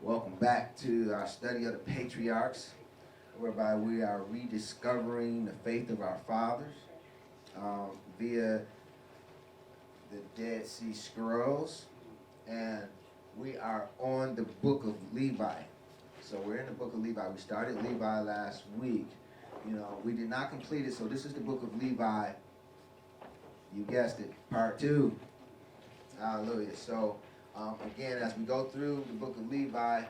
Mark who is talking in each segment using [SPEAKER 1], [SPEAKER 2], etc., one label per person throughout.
[SPEAKER 1] Welcome back to our study of the Patriarchs, whereby we are rediscovering the faith of our fathers via the Dead Sea Scrolls, and we are on the book of Levi. So we're in the book of Levi. We started Levi last week. We did not complete it, so this is the book of Levi. You guessed it, part 2. Hallelujah. So again, as we go through the book of Levi,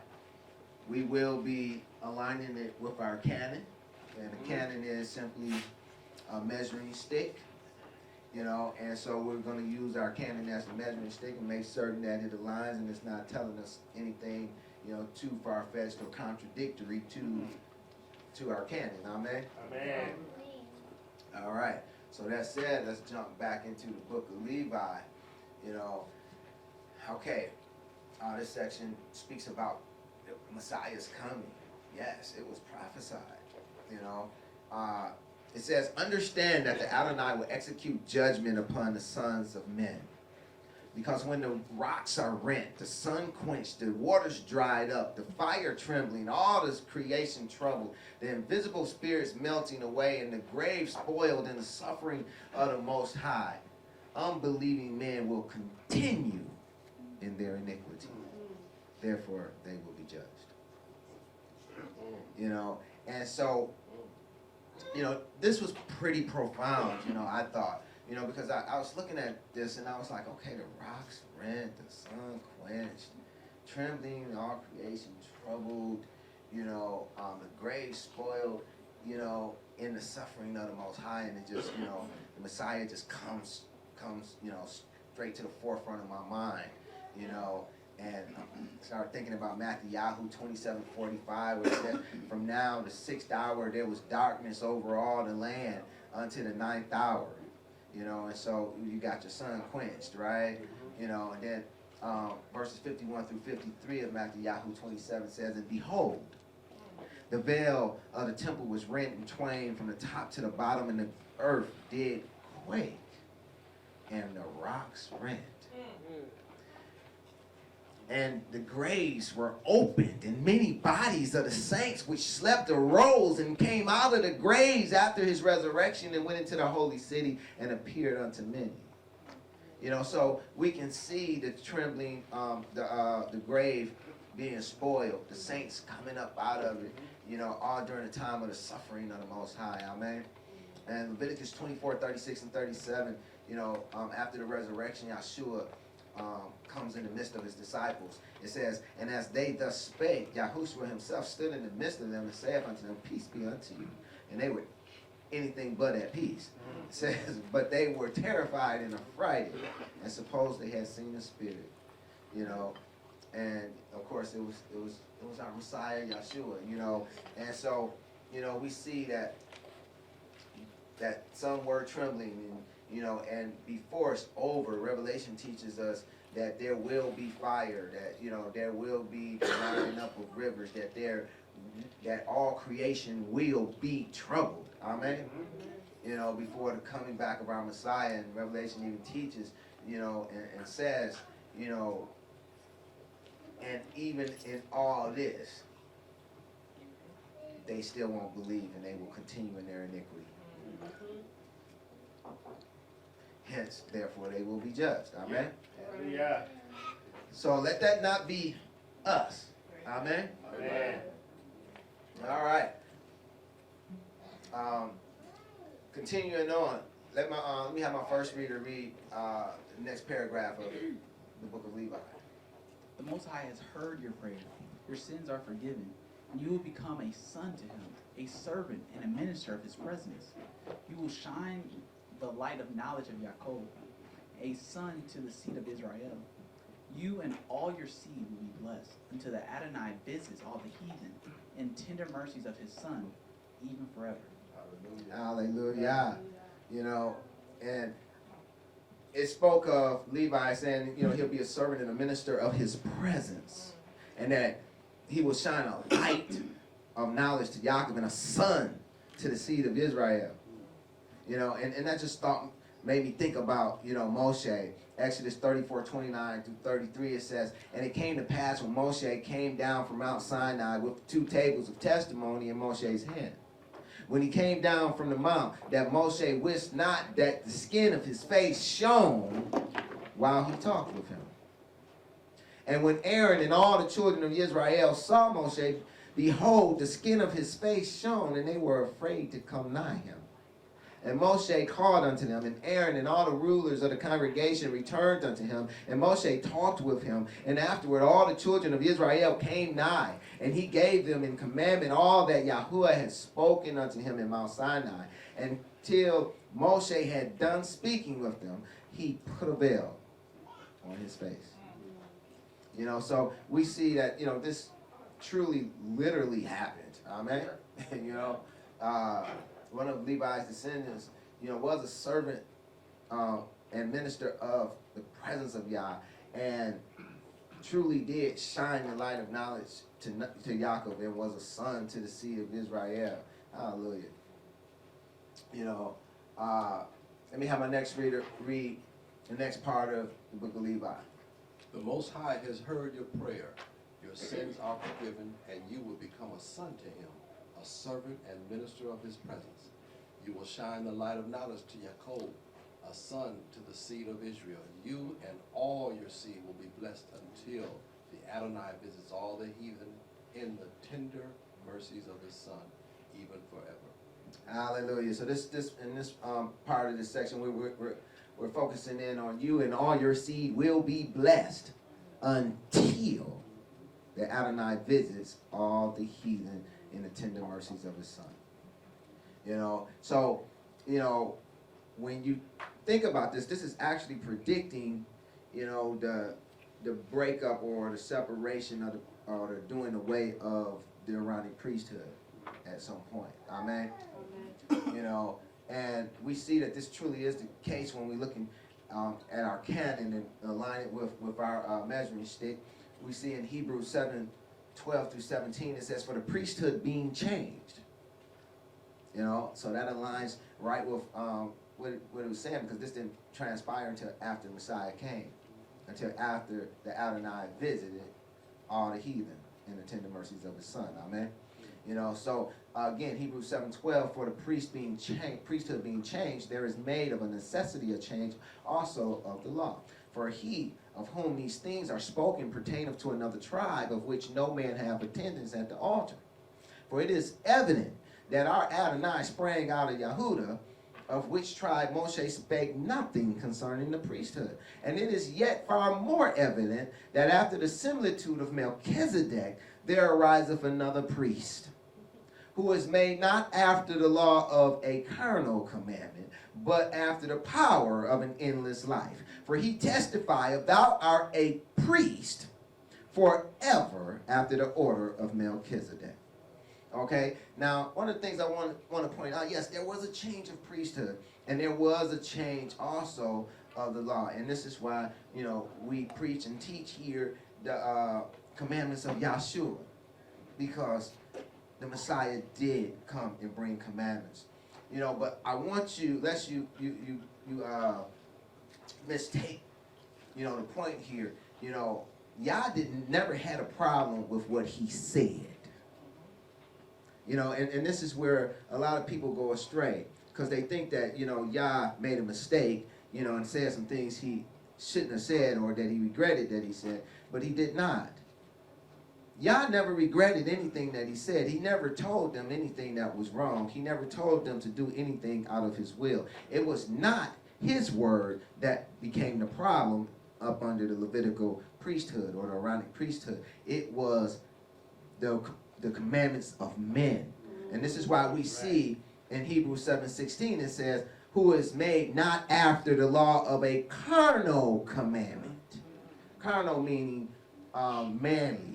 [SPEAKER 1] we will be aligning it with our canon. And the canon is simply a measuring stick. And so we're going to use our canon as a measuring stick and make certain that it aligns and it's not telling us anything, too far-fetched or contradictory to our canon. Amen?
[SPEAKER 2] Amen.
[SPEAKER 1] All right. So that said, let's jump back into the book of Levi. Okay, this section speaks about the Messiah's coming. Yes, it was prophesied. It says, understand that the Adonai will execute judgment upon the sons of men. Because when the rocks are rent, the sun quenched, the waters dried up, the fire trembling, all this creation troubled, the invisible spirits melting away, and the grave spoiled in the suffering of the Most High, unbelieving men will continue in their iniquity. Therefore, they will be judged. And so, this was pretty profound, I thought. Because I was looking at this and I was like, okay, the rocks rent, the sun quenched, trembling, all creation troubled, the grave spoiled, in the suffering of the Most High, and it just, the Messiah just comes, straight to the forefront of my mind, and started thinking about Matthew 27:45, where it said, from now the 6th hour there was darkness over all the land unto the 9th hour. And so you got your sun quenched, right? And then verses 51 through 53 of Matthew 27 says, and behold, the veil of the temple was rent in twain from the top to the bottom, and the earth did quake, and the rocks rent. And the graves were opened, and many bodies of the saints which slept arose and came out of the graves after his resurrection and went into the holy city and appeared unto many. So we can see the trembling, the grave being spoiled, the saints coming up out of it, all during the time of the suffering of the Most High. Amen. And Leviticus 24:36 and 37, after the resurrection, Yahshua comes in the midst of his disciples. It says, and as they thus spake, Yahushua himself stood in the midst of them and saith unto them, peace be unto you. And they were anything but at peace. It says, but they were terrified and affrighted, and supposed they had seen a spirit. And of course it was our Messiah, Yahshua. And so we see that some were trembling and be forced over. Revelation teaches us that there will be fire, that there will be the rising up of rivers, that all creation will be troubled. Amen. Before the coming back of our Messiah. And Revelation even teaches, and says, and even in all this, they still won't believe, and they will continue in their iniquity. Hence, therefore, they will be judged. Amen?
[SPEAKER 2] Yeah.
[SPEAKER 1] So let that not be us. Amen?
[SPEAKER 2] Amen.
[SPEAKER 1] All right. Continuing on. Let me have my first reader read the next paragraph of the book of Levi.
[SPEAKER 3] The Most High has heard your prayer. Your sins are forgiven, and you will become a son to him, a servant and a minister of his presence. You will shine the light of knowledge of Yaakov, a son to the seed of Israel. You and all your seed will be blessed, until the Adonai visits all the heathen in tender mercies of his son, even forever.
[SPEAKER 1] Hallelujah. And it spoke of Levi saying, he'll be a servant and a minister of his presence, and that he will shine a light of knowledge to Yaakov and a son to the seed of Israel. And that just made me think about, Moshe. Exodus 34:29 through 33, it says, "And it came to pass when Moshe came down from Mount Sinai with 2 tables of testimony in Moshe's hand. When he came down from the mount, that Moshe wist not that the skin of his face shone while he talked with him. And when Aaron and all the children of Israel saw Moshe, behold, the skin of his face shone, and they were afraid to come nigh him. And Moshe called unto them, and Aaron and all the rulers of the congregation returned unto him, and Moshe talked with him. And afterward all the children of Israel came nigh, and he gave them in commandment all that Yahuwah had spoken unto him in Mount Sinai. And till Moshe had done speaking with them, he put a veil on his face." So we see that, this truly, literally happened. Amen. One of Levi's descendants, was a servant and minister of the presence of Yah, and truly did shine the light of knowledge to Yaakov, and was a son to the seed of Israel. Hallelujah. Let me have my next reader read the next part of the book of Levi.
[SPEAKER 2] The Most High has heard your prayer. Your sins are forgiven, and you will become a son to him, a servant and minister of his presence. You will shine the light of knowledge to Yaakov, a son to the seed of Israel. You and all your seed will be blessed until the Adonai visits all the heathen in the tender mercies of his son, even forever.
[SPEAKER 1] Hallelujah. So this in this part of this section, we're focusing in on you and all your seed will be blessed until the Adonai visits all the heathen in the tender mercies of his son. So, when you think about this is actually predicting, the breakup or the separation of or the doing away of the Aaronic priesthood at some point. Amen. And we see that this truly is the case when we're looking at our canon and align it with our measuring stick. We see in Hebrews 7:12 through 17, it says, "For the priesthood being changed." So that aligns right with what it was saying, because this didn't transpire until after Messiah came, until after the Adonai visited all the heathen in the tender mercies of his son. Amen. So again, Hebrews 7:12, "For the priesthood being changed, there is made of a necessity a change also of the law. For he of whom these things are spoken pertaineth to another tribe, of which no man have attendance at the altar. For it is evident that our Adonai sprang out of Yehuda, of which tribe Moshe spake nothing concerning the priesthood. And it is yet far more evident that after the similitude of Melchizedek there ariseth another priest, who is made not after the law of a carnal commandment, but after the power of an endless life. For he testifieth, Thou art a priest forever after the order of Melchizedek." Okay, now one of the things I want to point out, yes, there was a change of priesthood, and there was a change also of the law. And this is why, we preach and teach here the commandments of Yahshua, because the Messiah did come and bring commandments. But I want you, lest you mistake, the point here. Yah never had a problem with what he said. And this is where a lot of people go astray, because they think that, Yah made a mistake, and said some things he shouldn't have said, or that he regretted that he said, but he did not. Yah never regretted anything that he said. He never told them anything that was wrong. He never told them to do anything out of his will. It was not his word that became the problem up under the Levitical priesthood or the Aaronic priesthood. It was the commandments of men. And this is why we see in Hebrews 7:16 it says, "Who is made not after the law of a carnal commandment." Carnal meaning manly.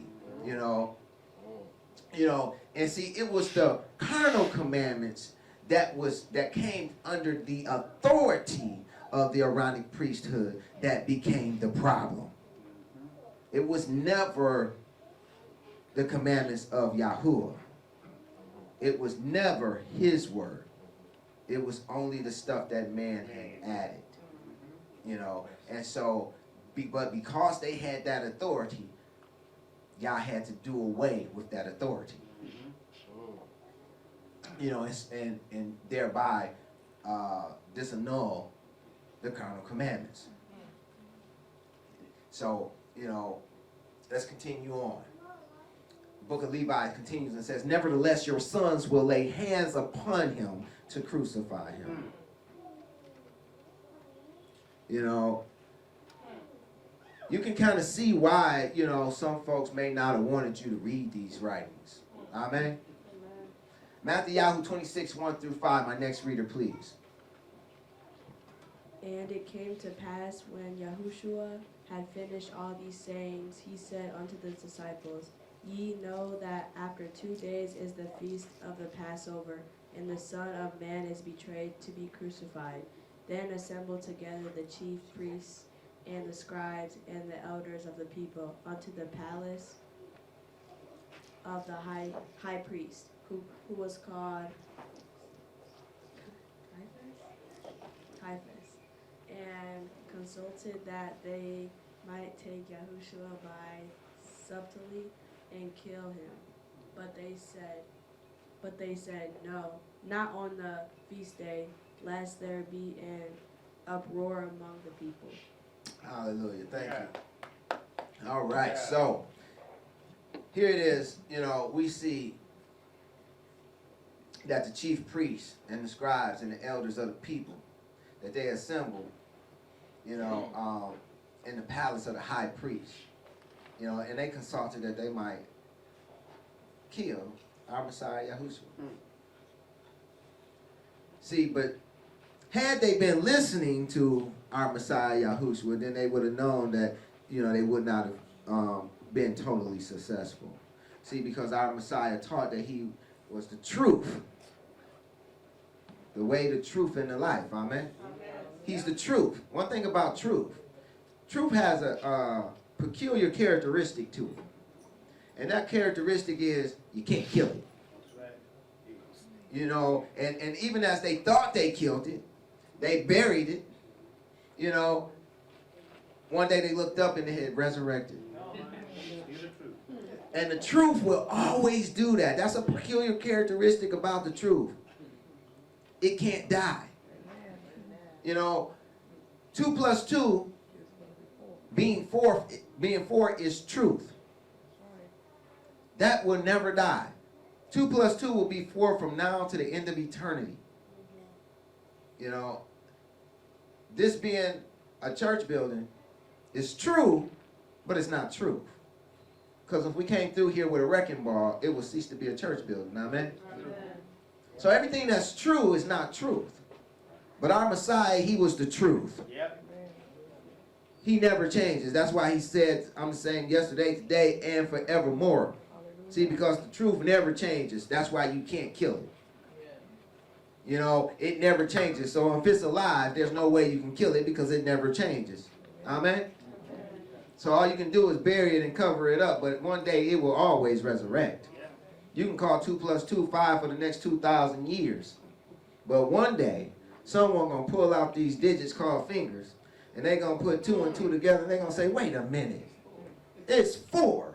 [SPEAKER 1] And see, it was the carnal commandments that came under the authority of the Aaronic priesthood that became the problem. It was never the commandments of Yahuwah. It was never his word. It was only the stuff that man had added. You know, and so, but because they had that authority, y'all had to do away with that authority. You know, and thereby disannul the carnal commandments. So, you know, let's continue on. The book of Levi continues and says, nevertheless, your sons will lay hands upon him to crucify him. You know, you can kind of see why, you know, some folks may not have wanted you to read these writings. Amen? Matthew 26, 1-5. My next reader, please.
[SPEAKER 4] And it came to pass when Yahushua had finished all these sayings, he said unto the disciples, Ye know that after 2 days is the feast of the Passover, and the Son of Man is betrayed to be crucified. Then assembled together the chief priests and the scribes and the elders of the people unto the palace of the high priest, who was called Caiaphas, and consulted that they might take Yahushua by subtlety and kill him. But they said, No, not on the feast day, lest there be an uproar among the people.
[SPEAKER 1] Hallelujah. Thank you. All right. So here it is. You know, we see that the chief priests and the scribes and the elders of the people, that they assembled, you know, in the palace of the high priest, you know, and they consulted that they might kill our Messiah Yahushua. See, but had they been listening to our Messiah Yahushua, then they would have known that, you know, they would not have been totally successful. See, because our Messiah taught that he was the truth, the way, the truth, and the life. Amen? He's the truth. One thing about truth has a peculiar characteristic to it. And that characteristic is you can't kill it. You know, and even as they thought they killed it, they buried it, you know, one day they looked up and they had resurrected. And the truth will always do that. That's a peculiar characteristic about the truth. It can't die. You know, 2 + 2 being 4 is truth. That will never die. 2 + 2 will be 4 from now to the end of eternity. You know, this being a church building is true, but it's not true. Because if we came through here with a wrecking ball, it would cease to be a church building. Amen? So everything that's true is not truth. But our Messiah, he was the truth. Yep. He never changes. That's why he said, I'm the same yesterday, today, and forevermore. See, because the truth never changes. That's why you can't kill it. You know, it never changes. So if it's alive, there's no way you can kill it because it never changes. Amen? So all you can do is bury it and cover it up, but one day it will always resurrect. You can call 2 + 2 5 for the next 2,000 years. But one day, someone going to pull out these digits called fingers, and they're going to put 2 and 2 together, and they're going to say, wait a minute, it's 4.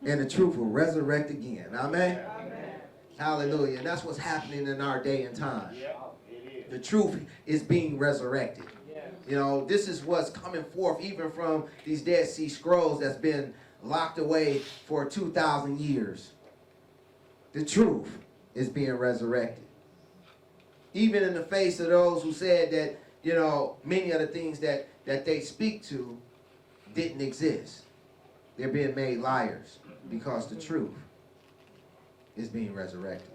[SPEAKER 1] And the truth will resurrect again. Amen? Hallelujah. And that's what's happening in our day and time. The truth is being resurrected. You know, this is what's coming forth even from these Dead Sea Scrolls that's been locked away for 2,000 years. The truth is being resurrected. Even in the face of those who said that, you know, many of the things that they speak to didn't exist. They're being made liars because the truth is being resurrected.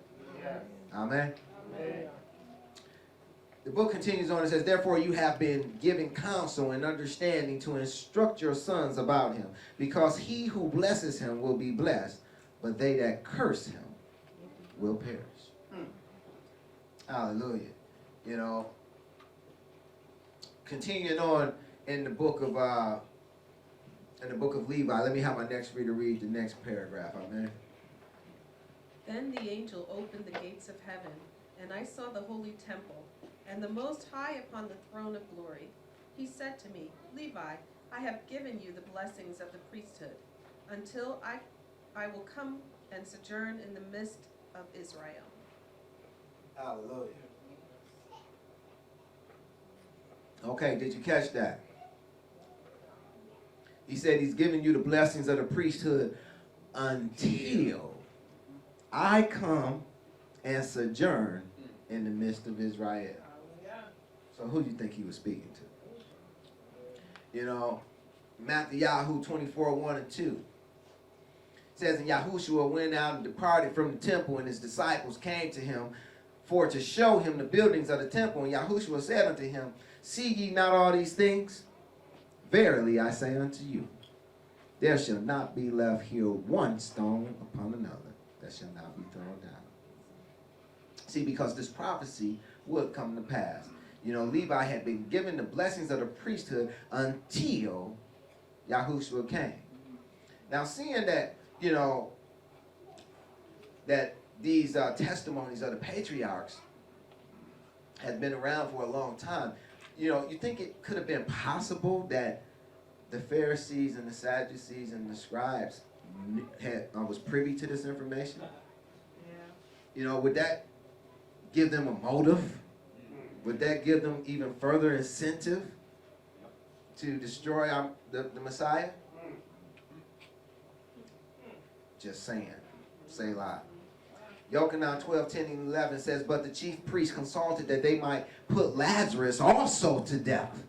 [SPEAKER 1] Amen? Amen. The book continues on and says, therefore you have been given counsel and understanding to instruct your sons about him, because he who blesses him will be blessed, but they that curse him will perish. Hallelujah. You know, continuing on in the book of Levi, let me have my next reader read the next paragraph. Amen.
[SPEAKER 5] Then the angel opened the gates of heaven, and I saw the holy temple, and the Most High upon the throne of glory. He said to me, Levi, I have given you the blessings of the priesthood, until I will come and sojourn in the midst of Israel.
[SPEAKER 1] Hallelujah. Okay, did you catch that? He said he's giving you the blessings of the priesthood until I come and sojourn in the midst of Israel. So who do you think he was speaking to? You know, Matthew 24:1-2 says, and Yahushua went out and departed from the temple, and his disciples came to him for to show him the buildings of the temple. And Yahushua said unto him, see ye not all these things? Verily I say unto you, there shall not be left here one stone upon another that shall not be thrown down. See, because this prophecy would come to pass. You know, Levi had been given the blessings of the priesthood until Yahushua came. Now, seeing that, you know, that these testimonies of the patriarchs had been around for a long time, you know, you think it could have been possible that the Pharisees and the Sadducees and the scribes was privy to this information? You know, would that give them a motive? Would that give them even further incentive to destroy the Messiah? Just saying. Say lie. Yochanan 12:10-11 says, but the chief priests consulted that they might put Lazarus also to death.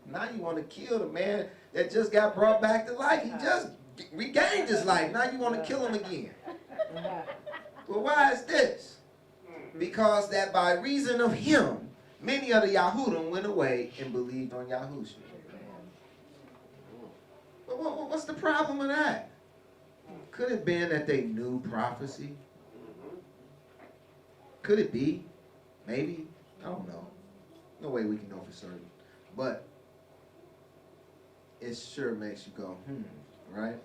[SPEAKER 1] Now you want to kill the man that just got brought back to life. He just regained his life. Now you want to kill him again. Well, why is this? Because that by reason of him, many of the Yahudim went away and believed on Yahushua. What's the problem with that? Could it have been that they knew prophecy? Could it be? Maybe. I don't know. No way we can know for certain. But it sure makes you go, right?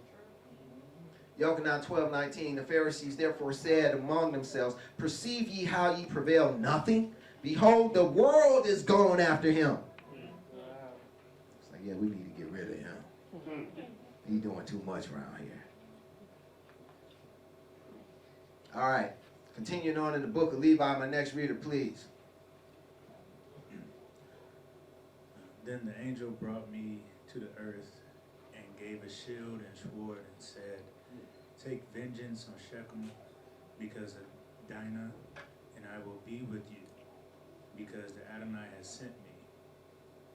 [SPEAKER 1] Yochanan 12:19, the Pharisees therefore said among themselves, perceive ye how ye prevail nothing? Behold, the world is gone after him. It's like, yeah, we need to get rid of him. He's doing too much around here. All right, continuing on in the book of Levi, my next reader, please.
[SPEAKER 6] Then the angel brought me to the earth and gave a shield and sword and said, take vengeance on Shechem because of Dinah, and I will be with you, because the Adonai has sent me.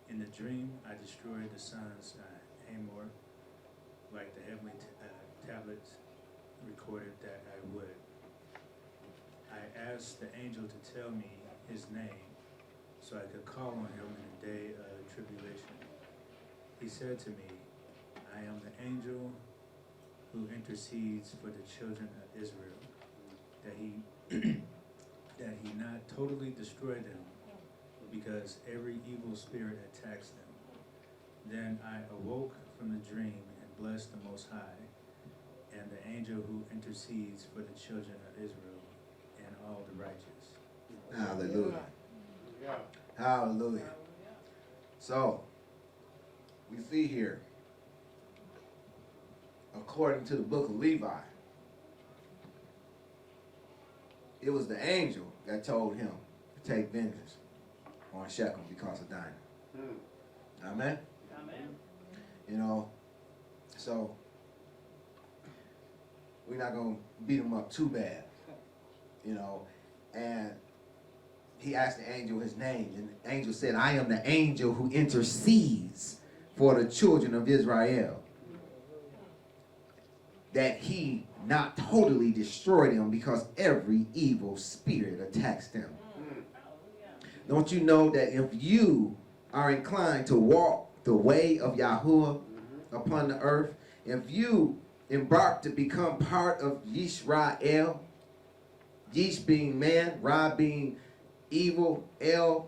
[SPEAKER 6] In the dream I destroyed the sons of Hamor, like the heavenly tablets recorded that I would. I asked the angel to tell me his name, so I could call on him in the day of tribulation. He said to me, I am the angel who intercedes for the children of Israel, that he not totally destroy them, because every evil spirit attacks them. Then I awoke from the dream and blessed the Most High, and the angel who intercedes for the children of Israel, and all the righteous.
[SPEAKER 1] Hallelujah. Hallelujah. So, we see here, according to the book of Levi, it was the angel that told him to take vengeance on Shechem because of Dinah. Amen?
[SPEAKER 7] Amen.
[SPEAKER 1] You know, so we're not going to beat him up too bad, you know, and he asked the angel his name, and the angel said, I am the angel who intercedes for the children of Israel, that he not totally destroy them because every evil spirit attacks them. Don't you know that if you are inclined to walk the way of Yahuwah upon the earth, if you embark to become part of Yisrael, Yish being man, Ra being evil, El,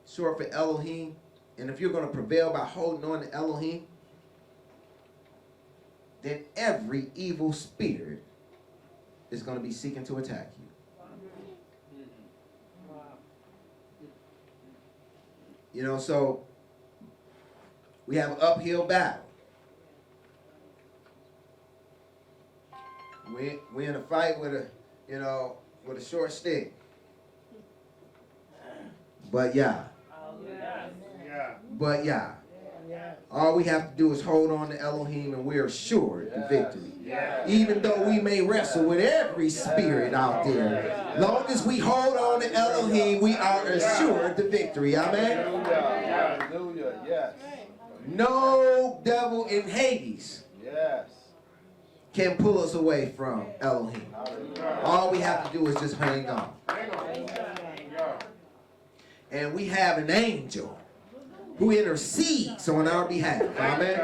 [SPEAKER 1] short for Elohim, and if you're going to prevail by holding on to Elohim, then every evil spirit is going to be seeking to attack you. You know, so we have an uphill battle. We in a fight with a short stick. But yeah. But yeah. All we have to do is hold on to Elohim and we're assured the victory. Even though we may wrestle with every spirit out there, long as we hold on to Elohim, we are assured the victory. Amen?
[SPEAKER 2] Hallelujah. Yes.
[SPEAKER 1] No devil in Hades
[SPEAKER 2] Yes.
[SPEAKER 1] can pull us away from Elohim. All we have to do is just hang on. And we have an angel who intercedes on our behalf. Amen?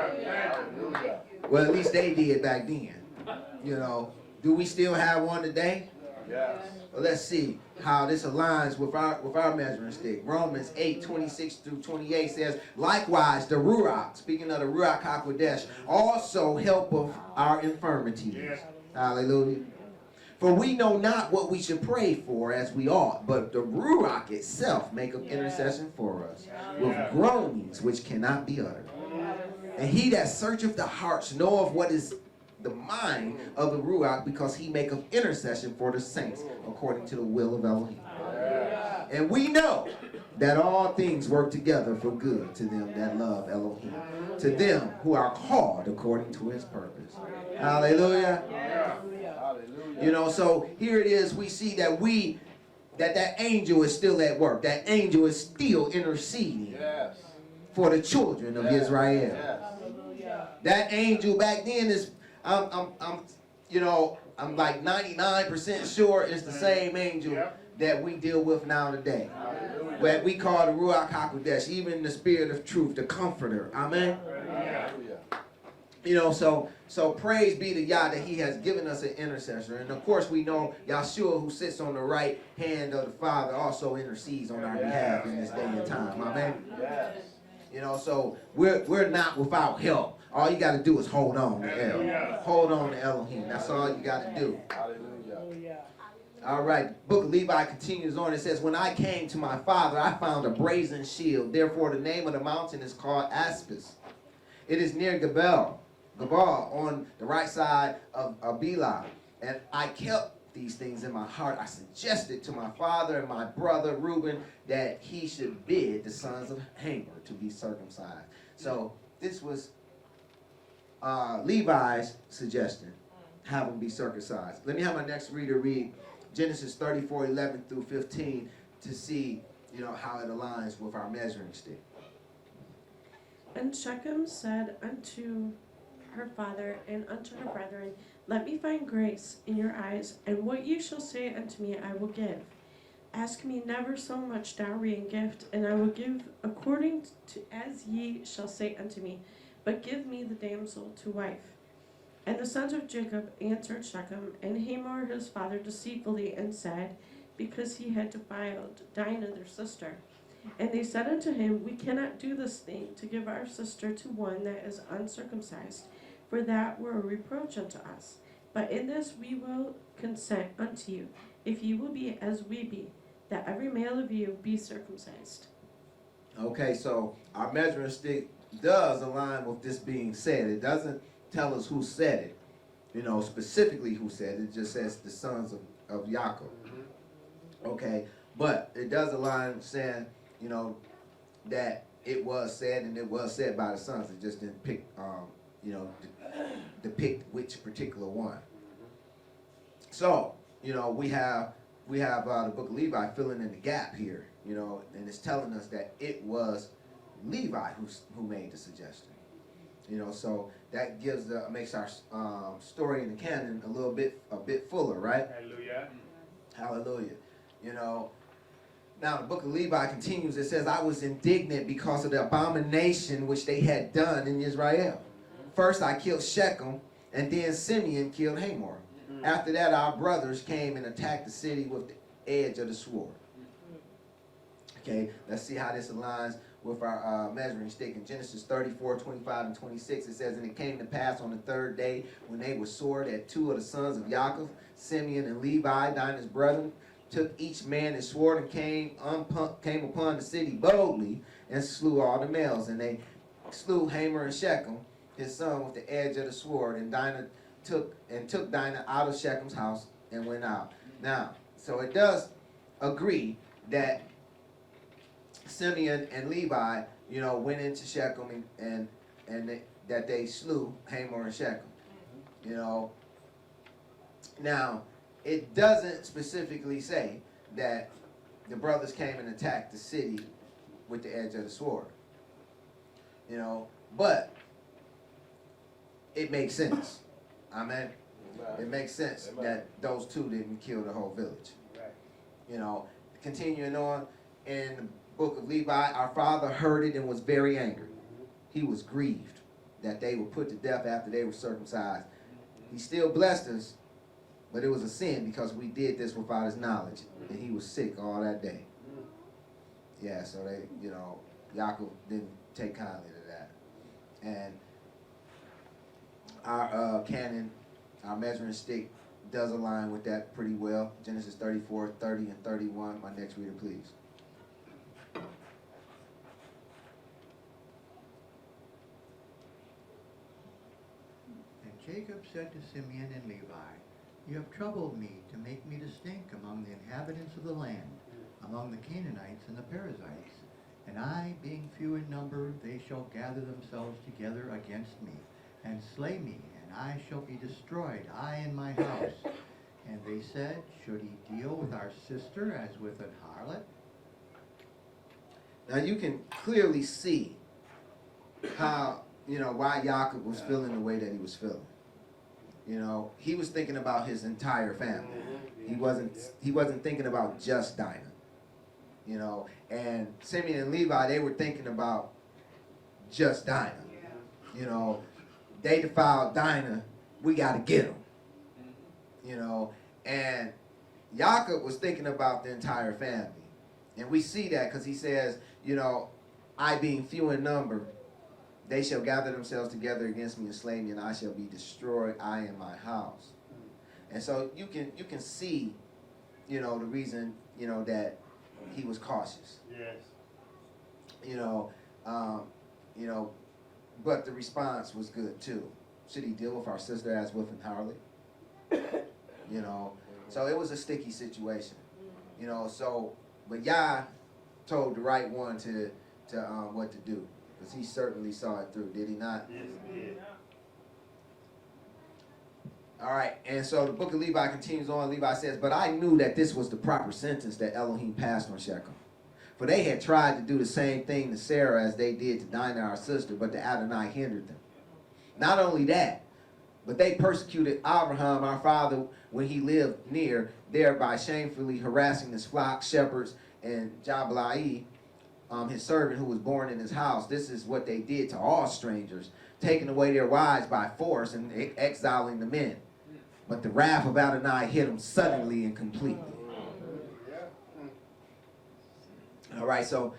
[SPEAKER 1] Well, at least they did back then. You know, do we still have one today?
[SPEAKER 2] Yes.
[SPEAKER 1] Well, let's see how this aligns with our measuring stick. Romans 8:26-28 says, likewise the Ruach, speaking of the Ruach HaKodesh, also helpeth our infirmities. Yes. Hallelujah. For we know not what we should pray for as we ought, but the Ruach itself maketh intercession for us with groanings which cannot be uttered. And he that searcheth the hearts knoweth what is the mind of the Ruach, because he maketh intercession for the saints according to the will of Elohim. And we know that all things work together for good to them that love Elohim, to them who are called according to his purpose. Hallelujah. You know, so here it is, we see that that angel is still at work. That angel is still interceding for the children of Israel. That angel back then is, I'm like 99% sure it's the same angel that we deal with now today. That we call the Ruach HaKodesh, even the Spirit of Truth, the Comforter. Amen. You know, so praise be to Yah that he has given us an intercessor. And of course we know Yahshua, who sits on the right hand of the Father, also intercedes on our behalf in this day and time. Amen. You know, so we're not without help. All you got to do is hold on to El. Hold on to Elohim. That's all you got to do. All right, book of Levi continues on. It says, when I came to my father, I found a brazen shield. Therefore, the name of the mountain is called Aspis. It is near Gabal on the right side of Bela. And I kept these things in my heart. I suggested to my father and my brother Reuben that he should bid the sons of Hamor to be circumcised. So this was Levi's suggestion. Have them be circumcised. Let me have my next reader read Genesis 34:11-15 to see, you know, how it aligns with our measuring stick.
[SPEAKER 7] And Shechem said unto her father and unto her brethren, let me find grace in your eyes, and what ye shall say unto me I will give. Ask me never so much dowry and gift, and I will give according to as ye shall say unto me, but give me the damsel to wife. And the sons of Jacob answered Shechem and Hamor his father deceitfully, and said, because he had defiled Dinah their sister. And they said unto him, we cannot do this thing, to give our sister to one that is uncircumcised, for that were a reproach unto us. But in this we will consent unto you, if ye will be as we be, that every male of you be circumcised.
[SPEAKER 1] Okay, so our measuring stick does align with this being said. It doesn't tell us who said it, you know, specifically who said it. It just says the sons of Yaakov. Okay, but it does align saying, you know, that it was said, and it was said by the sons. It just didn't pick, depict which particular one. So, you know, we have the book of Levi filling in the gap here, you know, and it's telling us that it was Levi who made the suggestion. You know, so that makes our story in the canon a bit fuller, right?
[SPEAKER 8] Hallelujah.
[SPEAKER 1] Hallelujah. You know, now the book of Levi continues. It says, I was indignant because of the abomination which they had done in Israel. First I killed Shechem, and then Simeon killed Hamor. After that, our brothers came and attacked the city with the edge of the sword. Okay, let's see how this aligns with our measuring stick. In Genesis 34:25-26, it says, and it came to pass on the third day, when they were sore, that two of the sons of Yaakov, Simeon and Levi, Dinah's brethren, took each man his sword and came upon the city boldly and slew all the males. And they slew Hamor and Shechem, his son, with the edge of the sword. And Dinah took Dinah out of Shechem's house and went out. Now, so it does agree that Simeon and Levi, went into Shechem and that they slew Hamor and Shechem. Now, it doesn't specifically say that the brothers came and attacked the city with the edge of the sword. But it makes sense. Amen. It makes sense that those two didn't kill the whole village. Continuing on in the book of Levi, our father heard it and was very angry. He was grieved that they were put to death after they were circumcised. He still blessed us, but it was a sin because we did this without his knowledge. And he was sick all that day. Yeah, so they, Yaakov didn't take kindly to that. And our canon, our measuring stick, does align with that pretty well. Genesis 34, 30, and 31. My next reader, please.
[SPEAKER 8] And Jacob said to Simeon and Levi, "You have troubled me to make me to stink among the inhabitants of the land, among the Canaanites and the Perizzites. And I, being few in number, they shall gather themselves together against me, and slay me, and I shall be destroyed, I and my house." And they said, "Should he deal with our sister as with an harlot?"
[SPEAKER 1] Now you can clearly see how, why Yaakov was feeling the way that he was feeling. He was thinking about his entire family. He wasn't thinking about just Dinah. And Simeon and Levi, they were thinking about just Dinah. They defiled Dinah, we got to get them. And Yaakov was thinking about the entire family. And we see that because he says, I being few in number, they shall gather themselves together against me and slay me, and I shall be destroyed, I and my house. And so you can see, the reason, that he was cautious.
[SPEAKER 9] Yes.
[SPEAKER 1] But the response was good too. Should he deal with our sister as with an harlot? So it was a sticky situation. But Yah told the right one to what to do, because he certainly saw it through, did he not?
[SPEAKER 9] Yes, he did.
[SPEAKER 1] All right, and so the book of Levi continues on. Levi says, "But I knew that this was the proper sentence that Elohim passed on Shechem. For they had tried to do the same thing to Sarah as they did to Dinah, our sister, but the Adonai hindered them. Not only that, but they persecuted Abraham, our father, when he lived near, thereby shamefully harassing his flock, shepherds, and Jablai, his servant who was born in his house. This is what they did to all strangers, taking away their wives by force and exiling the men. But the wrath of Adonai hit them suddenly and completely." All right, so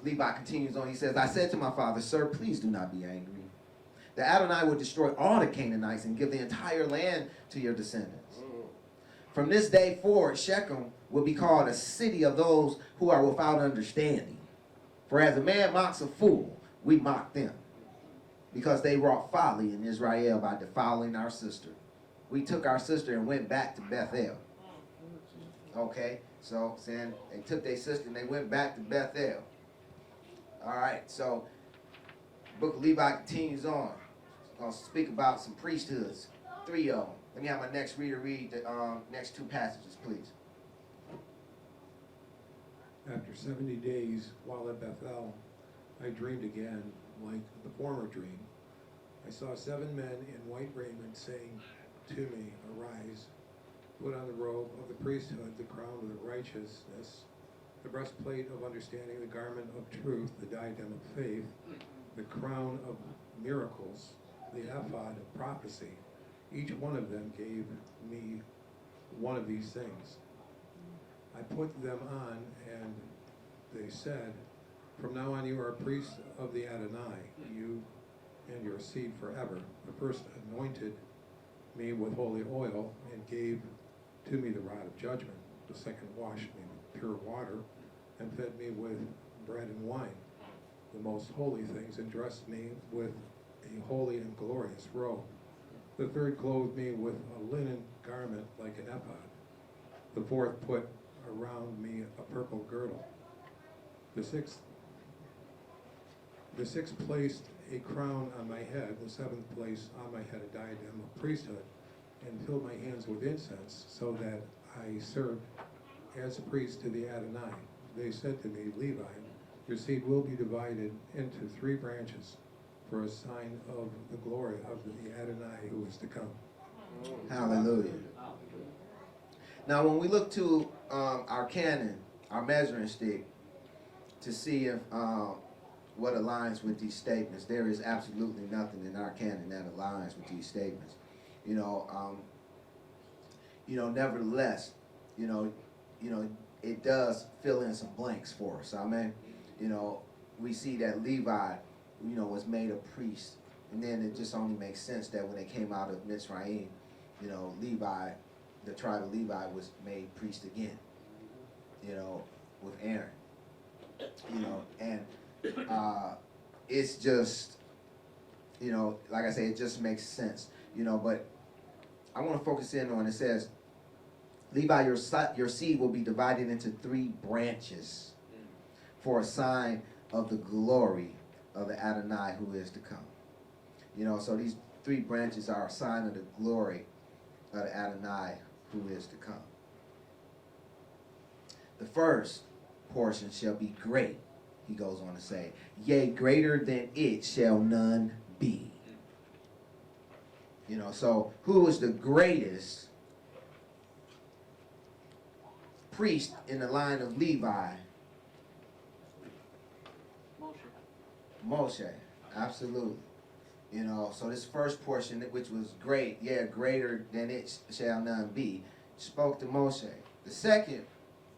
[SPEAKER 1] Levi continues on. He says, "I said to my father, 'Sir, please do not be angry. The Adonai will destroy all the Canaanites and give the entire land to your descendants. From this day forward, Shechem will be called a city of those who are without understanding. For as a man mocks a fool, we mock them, because they wrought folly in Israel by defiling our sister. We took our sister and went back to Bethel." Okay, so saying they took their sister and they went back to Bethel. All right, so book of Levi continues on. It's going to speak about some priesthoods, 3 of them. Let me have my next reader read the next 2 passages, please.
[SPEAKER 10] After 70 days, while at Bethel, I dreamed again like the former dream. I saw 7 men in white raiment saying to me, "Arise, put on the robe of the priesthood, the crown of the righteousness, the breastplate of understanding, the garment of truth, the diadem of faith, the crown of miracles, the ephod of prophecy." Each one of them gave me one of these things. I put them on, and they said, "From now on you are priests of the Adonai, you and your seed forever." The first anointed me with holy oil and gave to me the rod of judgment. The second washed me with pure water and fed me with bread and wine. the most holy things and dressed me with a holy and glorious robe. The third clothed me with a linen garment like an ephod. The fourth put around me a purple girdle. The sixth placed a crown on my head. The seventh placed on my head a diadem of priesthood, and filled my hands with incense, so that I served as a priest to the Adonai. They said to me, Levi, your seed will be divided into 3 branches for a sign of the glory of the Adonai who is to come.
[SPEAKER 1] Hallelujah. Now, when we look to our canon, our measuring stick, to see if what aligns with these statements, there is absolutely nothing in our canon that aligns with these statements. Nevertheless, it does fill in some blanks for us. Amen. We see that Levi, was made a priest, and then it just only makes sense that when they came out of Mitzrayim, Levi, the tribe of Levi, was made priest again, with Aaron, and it's just, like I say, it just makes sense, but I want to focus in on, it says, Levi, your seed will be divided into 3 branches for a sign of the glory of the Adonai who is to come. So these 3 branches are a sign of the glory of the Adonai who is to come. The first portion shall be great, he goes on to say. Yea, greater than it shall none be. So who is the greatest priest in the line of Levi? Moshe, absolutely. So this first portion, which was great, greater than it shall none be, spoke to Moshe. The second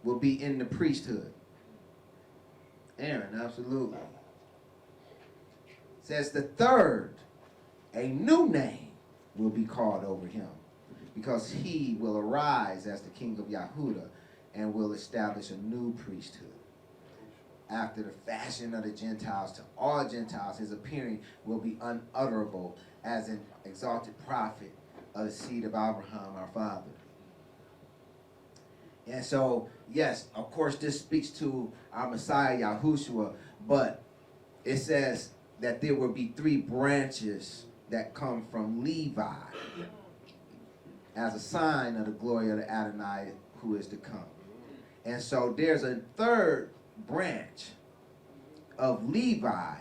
[SPEAKER 1] will be in the priesthood. Aaron, absolutely. Says the third, a new name will be called over him, because he will arise as the king of Yahudah and will establish a new priesthood. After the fashion of the Gentiles, to all Gentiles, his appearing will be unutterable as an exalted prophet of the seed of Abraham, our father. And so, yes, of course, this speaks to our Messiah, Yahushua, but it says that there will be 3 branches that come from Levi as a sign of the glory of the Adonai who is to come. And so there's a third branch of Levi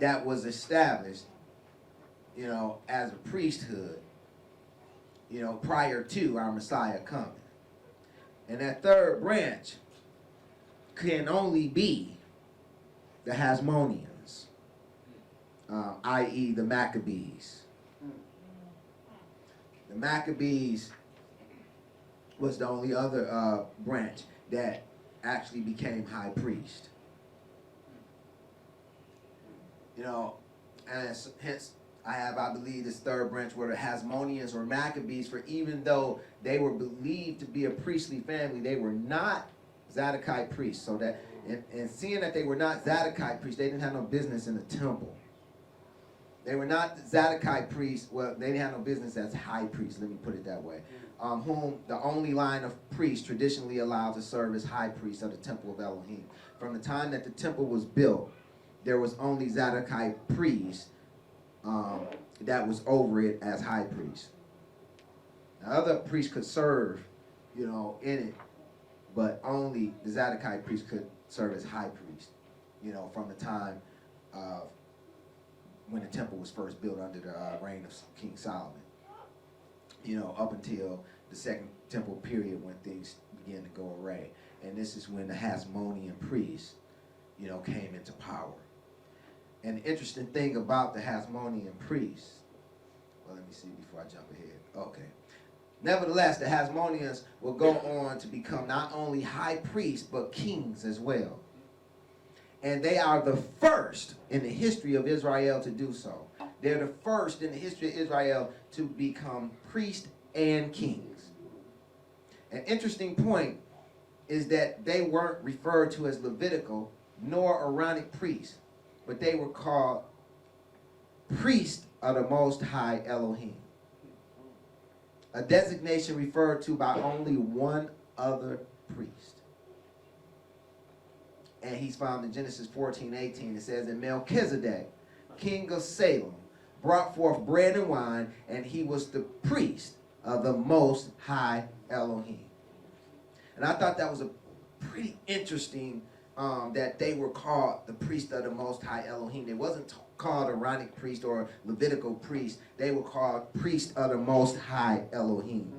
[SPEAKER 1] that was established, as a priesthood, prior to our Messiah coming. And that third branch can only be the Hasmoneans, i.e. the Maccabees. The Maccabees was the only other branch that actually became high priest. And hence I believe this third branch were the Hasmoneans or Maccabees, for even though they were believed to be a priestly family, they were not Zadokite priests. So that, and seeing that they were not Zadokite priests, they didn't have no business in the temple. They were not Zadokite priests. Well, they didn't have no business as high priests, let me put it that way. Whom the only line of priests traditionally allowed to serve as high priests of the temple of Elohim. From the time that the temple was built, there was only Zadokite priests that was over it as high priests. Now, other priests could serve, in it, but only the Zadokite priests could serve as high priest, from the time of when the temple was first built under the reign of King Solomon. Up until the second temple period when things began to go awry. And this is when the Hasmonean priests, came into power. And the interesting thing about the Hasmonean priests, well, let me see before I jump ahead. Okay. Nevertheless, the Hasmoneans will go on to become not only high priests, but kings as well. And they are the first in the history of Israel to do so. They're the first in the history of Israel to become priests and kings. An interesting point is that they weren't referred to as Levitical, nor Aaronic priests, but they were called priests of the Most High Elohim. A designation referred to by only one other priest. And he's found in Genesis 14:18. It says, and Melchizedek, king of Salem, brought forth bread and wine, and he was the priest of the Most High Elohim. And I thought that was a pretty interesting that they were called the priest of the Most High Elohim. They wasn't called Aaronic priest or Levitical priest. They were called priest of the Most High Elohim.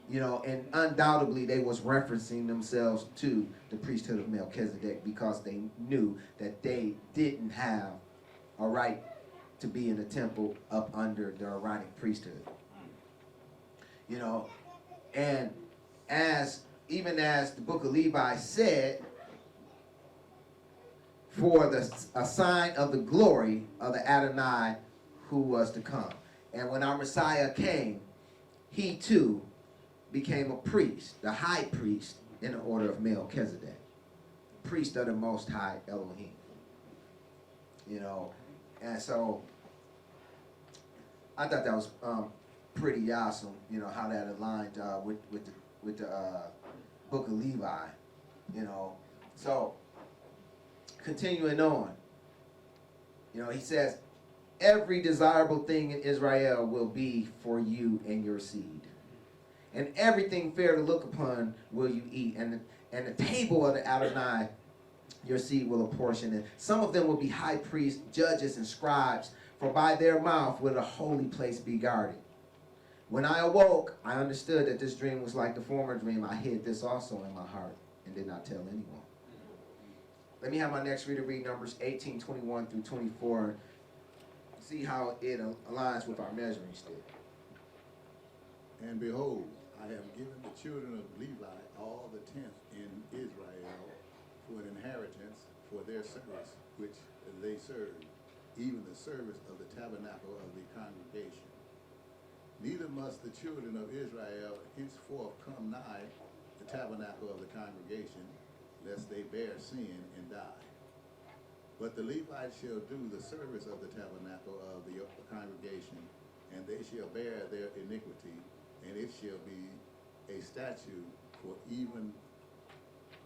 [SPEAKER 1] You know, and undoubtedly they was referencing themselves to the priesthood of Melchizedek because they knew that they didn't have a right to be in the temple up under the Aaronic priesthood. You know, and even as the book of Levi said, for a sign of the glory of the Adonai who was to come. And when our Messiah came, he too became a priest, the high priest in the order of Melchizedek, priest of the Most High Elohim. You know, and so I thought that was pretty awesome. You know how that aligned with the book of Levi. You know, so continuing on. You know, he says, every desirable thing in Israel will be for you and your seed. And everything fair to look upon will you eat. And the table of the Adonai, your seed will apportion it. Some of them will be high priests, judges, and scribes, for by their mouth will the holy place be guarded. When I awoke, I understood that this dream was like the former dream. I hid this also in my heart and did not tell anyone. Let me have my next reader read Numbers 18:21 through 24. See how it aligns with our measuring stick.
[SPEAKER 9] And behold, I have given the children of Levi all the tenth in Israel for an inheritance for their service, which they serve, even the service of the tabernacle of the congregation. Neither must the children of Israel henceforth come nigh the tabernacle of the congregation, lest they bear sin and die. But the Levites shall do the service of the tabernacle of the congregation, and they shall bear their iniquity, and it shall be a statute for even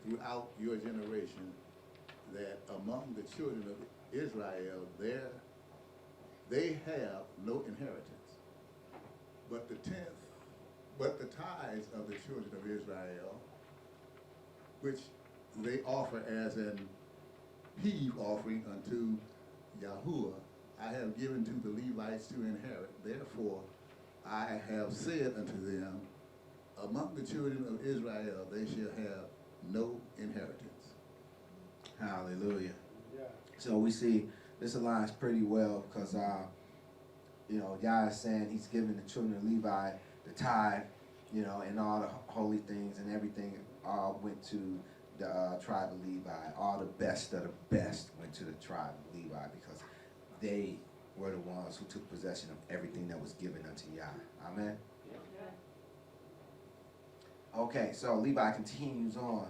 [SPEAKER 9] throughout your generation, that among the children of Israel they have no inheritance. But the tithes of the children of Israel, which they offer as an heave offering unto Yahuwah, I have given to the Levites to inherit. Therefore, I have said unto them, among the children of Israel they shall have no inheritance.
[SPEAKER 1] Hallelujah. Yeah. So we see this aligns pretty well because, you know, Yah is saying he's giving the children of Levi the tithe, you know, and all the holy things and everything all went to the tribe of Levi. All the best of the best went to the tribe of Levi because they were the ones who took possession of everything that was given unto Yah. Amen? Okay, so Levi continues on.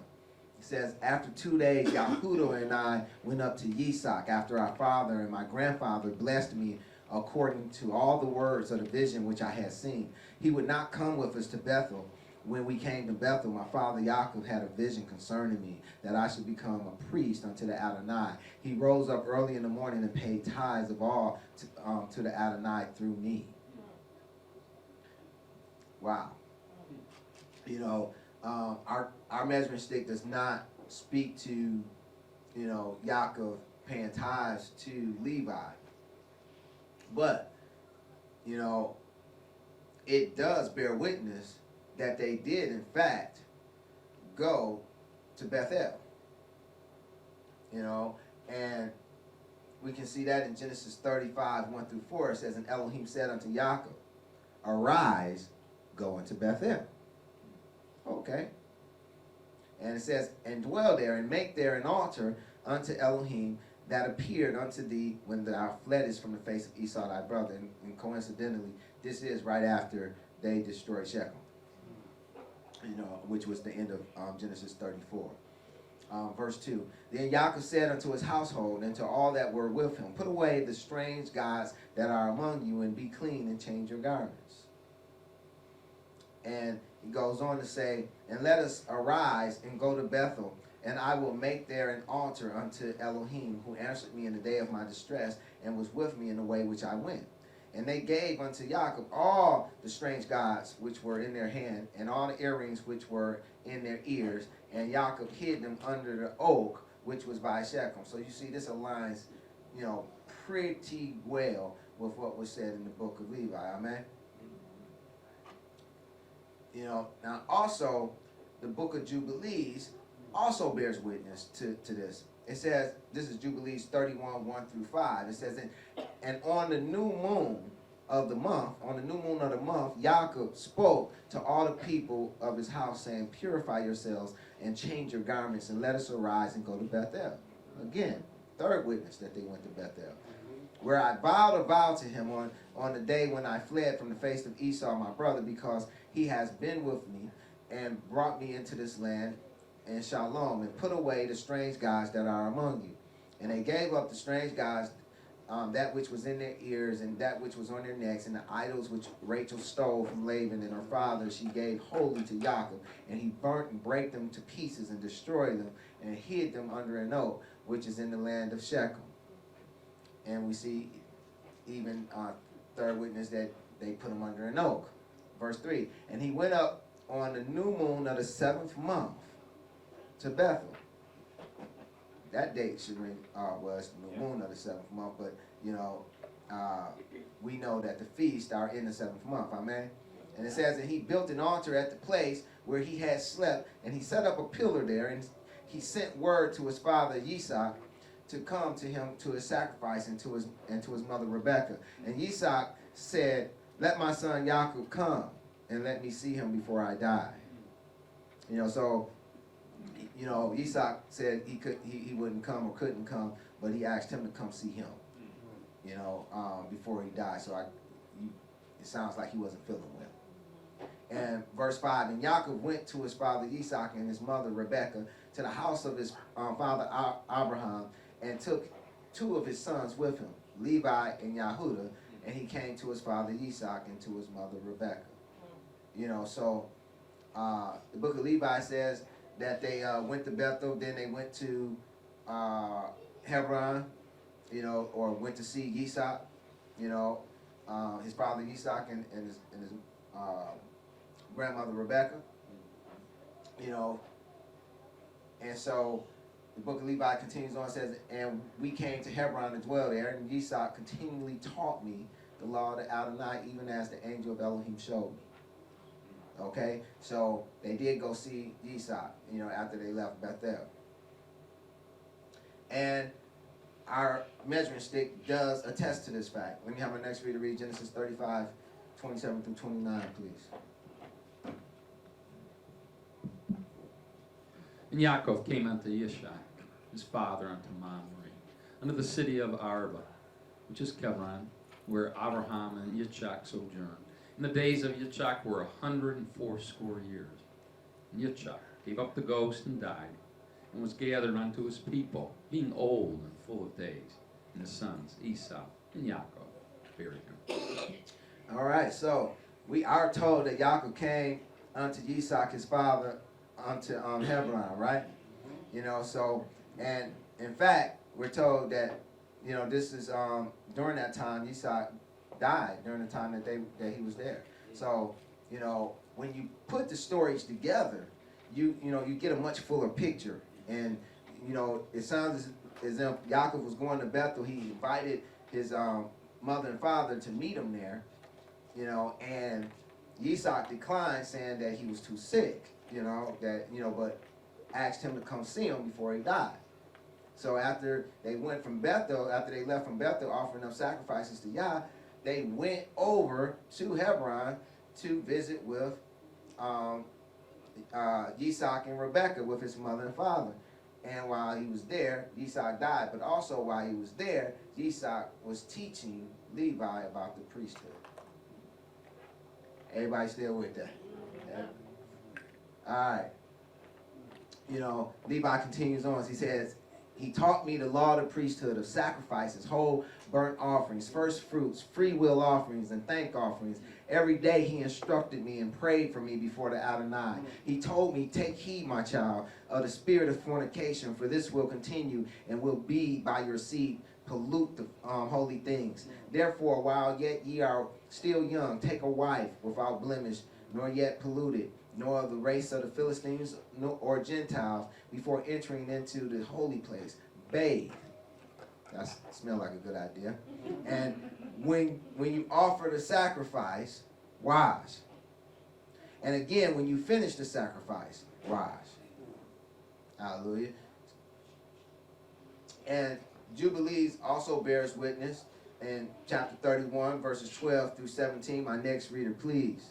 [SPEAKER 1] He says, after 2 days, Yahudah and I went up to Yisak after our father and my grandfather blessed me according to all the words of the vision which I had seen. He would not come with us to Bethel. When we came to Bethel, my father Yaakov had a vision concerning me, that I should become a priest unto the Adonai. He rose up early in the morning and paid tithes of all to the Adonai through me. Wow. You know, our measuring stick does not speak to, you know, Yaakov paying tithes to Levi. But, you know, it does bear witness that they did, in fact, go to Bethel. You know, and we can see that in Genesis 35, 1 through 4. It says, and Elohim said unto Yaakov, arise, go into Bethel. Okay. And it says, and dwell there, and make there an altar unto Elohim that appeared unto thee when thou fleddest from the face of Esau thy brother. And coincidentally, this is right after they destroyed Shechem, you know, which was the end of Genesis 34. verse 2. Then Yaakov said unto his household and to all that were with him, put away the strange gods that are among you, and be clean and change your garments. And he goes on to say, and let us arise and go to Bethel, and I will make there an altar unto Elohim, who answered me in the day of my distress, and was with me in the way which I went. And they gave unto Jacob all the strange gods which were in their hand, and all the earrings which were in their ears, and Jacob hid them under the oak which was by Shechem. So you see, this aligns, pretty well with what was said in the book of Levi. Amen. Now also, the book of Jubilees also bears witness to this. It says, this is Jubilees 31, 1 through 5. It says, and on the new moon of the month, Jacob spoke to all the people of his house, saying, purify yourselves and change your garments, and let us arise and go to Bethel. Again, third witness that they went to Bethel, where I vowed a vow to him on the day when I fled from the face of Esau my brother, because he has been with me and brought me into this land and shalom, and put away the strange gods that are among you. And they gave up the strange gods, that which was in their ears and that which was on their necks, and the idols which Rachel stole from Laban and her father she gave wholly to Jacob. And he burnt and brake them to pieces and destroyed them, and hid them under an oak which is in the land of Shechem. And we see even third witness that they put him under an oak. Verse 3, and he went up on the new moon of the 7th month to Bethel. That date should ring was the new moon of the 7th month, but we know that the feasts are in the 7th month. Amen. And it says that he built an altar at the place where he had slept, and he set up a pillar there, and he sent word to his father Yitzhak to come to him to his sacrifice, and to his mother Rebekah. And Yitzhak said, let my son Yaakov come, and let me see him before I die. Yitzhak said he wouldn't come or couldn't come, but he asked him to come see him, before he died. So it sounds like he wasn't feeling well. And verse 5, and Yaakov went to his father Yitzhak and his mother Rebekah to the house of his father Abraham, and took 2 of his sons with him, Levi and Yehuda, and he came to his father Yitzhak and to his mother Rebekah. The book of Levi says that they went to Bethel, then they went to Hebron, or went to see Yitzhak, his father Yitzhak and his grandmother Rebekah, and so the book of Levi continues on, says, and we came to Hebron to dwell there, and Yitzhak continually taught me the law of Adonai, even as the angel of Elohim showed me. Okay, so they did go see Yitzhak, after they left Bethel. And our measuring stick does attest to this fact. Let me have my next reader read Genesis 35, 27 through 29, please.
[SPEAKER 11] And Yaakov came unto Yishak, his father, unto Mamre, unto the city of Arba, which is Hebron, where Abraham and Yitzhak sojourned. And the days of Yitzhak were 180 years. And Yitzhak gave up the ghost and died, and was gathered unto his people, being old and full of days. And his sons, Esau and Yaakov, buried him.
[SPEAKER 1] All right, so we are told that Yaakov came unto Yitzhak, his father, unto Hebron, right? And in fact, we're told that, this is during that time Yitzhak died, during the time that he was there. So, when you put the stories together, you get a much fuller picture. And, it sounds as if Yaakov was going to Bethel. He invited his mother and father to meet him there, and Yitzhak declined, saying that he was too sick, but asked him to come see him before he died. So after they went from Bethel, after they left from Bethel offering up sacrifices to Yah, they went over to Hebron to visit with Yitzhak and Rebekah, with his mother and father. And while he was there, Yitzhak died. But also while he was there, Yitzhak was teaching Levi about the priesthood. Everybody still with that? Yeah. All right. Levi continues on. He says, he taught me the law of the priesthood of sacrifices, whole burnt offerings, first fruits, free will offerings, and thank offerings. Every day he instructed me and prayed for me before the Adonai. He told me, take heed, my child, of the spirit of fornication, for this will continue and will be by your seed, pollute the holy things. Therefore, while yet ye are still young, take a wife without blemish, nor yet polluted, nor of the race of the Philistines or Gentiles, before entering into the holy place. Bathe. That smells like a good idea. And when you offer the sacrifice, wash. And again, when you finish the sacrifice, wash. Hallelujah. And Jubilees also bears witness in chapter 31, verses 12 through 17. My next reader, please.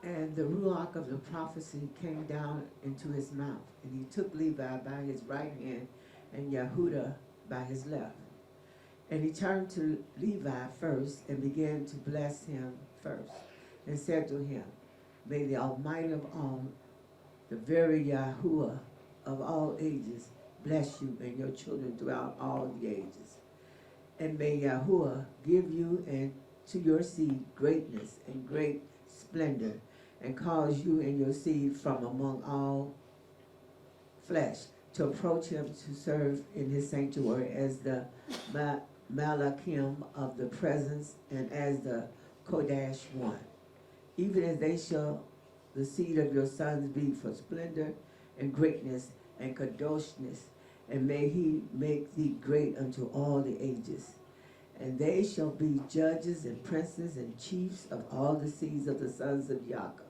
[SPEAKER 12] And the ruach of the prophecy came down into his mouth, and he took Levi by his right hand and Yehuda by his left. And he turned to Levi first and began to bless him first, and said to him, may the Almighty of all, the very Yahuwah of all ages, bless you and your children throughout all the ages. And may Yahuwah give you and to your seed greatness and great splendor, and cause you and your seed from among all flesh to approach him to serve in his sanctuary as the Malachim of the presence and as the Kodash one. Even as they shall the seed of your sons be for splendor and greatness and kadoshness, and may he make thee great unto all the ages. And they shall be judges and princes and chiefs of all the seeds of the sons of Jacob.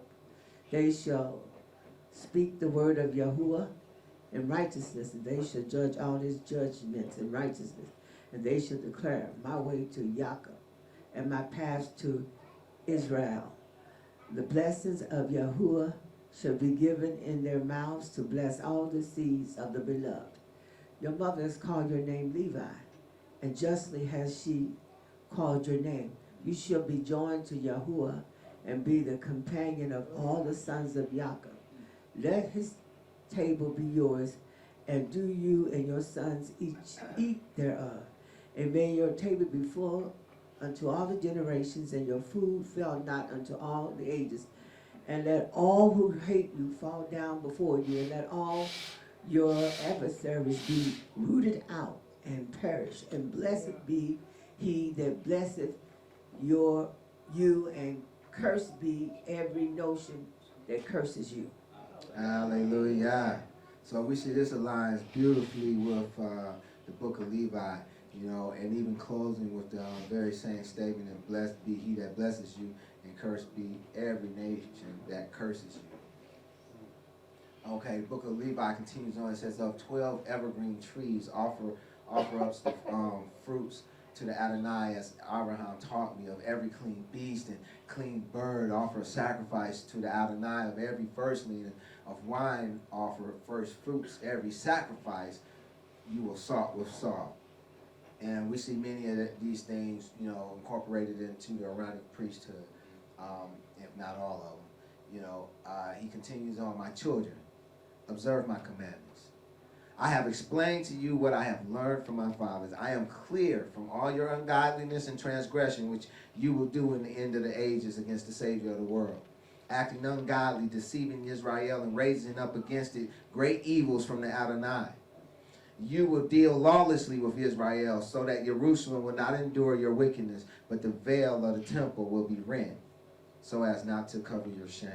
[SPEAKER 12] They shall speak the word of Yahuwah in righteousness, and they shall judge all his judgments in righteousness. And they shall declare my way to Jacob and my paths to Israel. The blessings of Yahuwah shall be given in their mouths to bless all the seeds of the beloved. Your mother has called your name Levi, and justly has she called your name. You shall be joined to Yahuwah and be the companion of all the sons of Jacob. Let his table be yours, and do you and your sons each eat thereof. And may your table be full unto all the generations, and your food fail not unto all the ages. And let all who hate you fall down before you, and let all your adversaries be rooted out and perish. And blessed be he that blesseth you, and cursed be every notion that curses you.
[SPEAKER 1] Hallelujah. So we see this aligns beautifully with the book of Levi, and even closing with the very same statement, and blessed be he that blesses you, and cursed be every nation that curses you. Okay, the book of Levi continues on. It says, of 12 evergreen trees offer up the fruits to the Adonai, as Abraham taught me. Of every clean beast and clean bird offer a sacrifice to the Adonai. Of every firstling of wine offer first fruits. Every sacrifice you will salt with salt. And we see many of these things, incorporated into the Aaronic priesthood, if not all of them. He continues on, my children, observe my commandments. I have explained to you what I have learned from my fathers. I am clear from all your ungodliness and transgression, which you will do in the end of the ages against the Savior of the world, acting ungodly, deceiving Israel, and raising up against it great evils from the Adonai. You will deal lawlessly with Israel, so that Jerusalem will not endure your wickedness, but the veil of the temple will be rent, so as not to cover your shame.